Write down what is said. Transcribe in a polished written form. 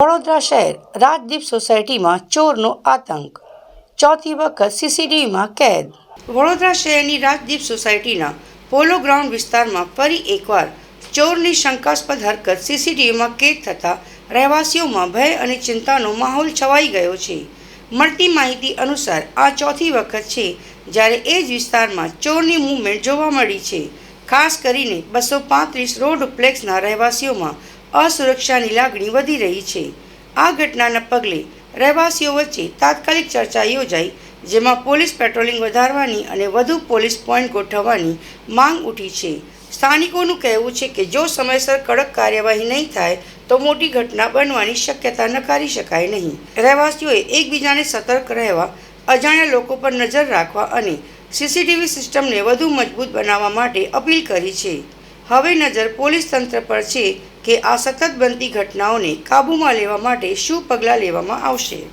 વડોદરા શહેર રાજદીપ સોસાયટીમાં ચોરનો આતંક, ચોથી વખત સીસીટીવીમાં કેદ। વડોદરા શહેરની રાજદીપ સોસાયટીના પોલો ગ્રાઉન્ડ વિસ્તારમાં ફરી એકવાર ચોરની શંકાસ્પદ હરકત સીસીટીવીમાં કેદ થતાં રહેવાસીઓમાં ભય અને ચિંતાનો માહોલ છવાઈ ગયો છે। મળતી માહિતી અનુસાર આ ચોથી વખત છે જ્યારે એ જ વિસ્તારમાં ચોરની મૂવમેન્ટ જોવા મળી છે। ખાસ કરીને 235 રોડ ડુપ્લેક્સના રહેવાસીઓમાં અસુરક્ષાની લાગણી વધી રહી છે। આ ઘટનાના પગલે રહેવાસીઓ વચ્ચે તાત્કાલિક ચર્ચા યોજાઈ, જેમાં પોલીસ પેટ્રોલિંગ વધારવાની અને વધુ પોલીસ પોઈન્ટ ગોઠવવાની માંગ ઉઠી છે। સ્થાનિકોનું કહેવું છે કે જો સમયસર કડક કાર્યવાહી નહીં થાય તો મોટી ઘટના બનવાની શક્યતા નકારી શકાય નહીં। રહેવાસીઓએ એકબીજાને સતર્ક રહેવા, અજાણ્યા લોકો પર નજર રાખવા અને સીસીટીવી સિસ્ટમને વધુ મજબૂત બનાવવા માટે અપીલ કરી છે। હવે નજર પોલીસ તંત્ર પર છે કે આ સતત બનતી ઘટનાઓને કાબૂમાં લેવા માટે શું પગલાં લેવામાં આવશે।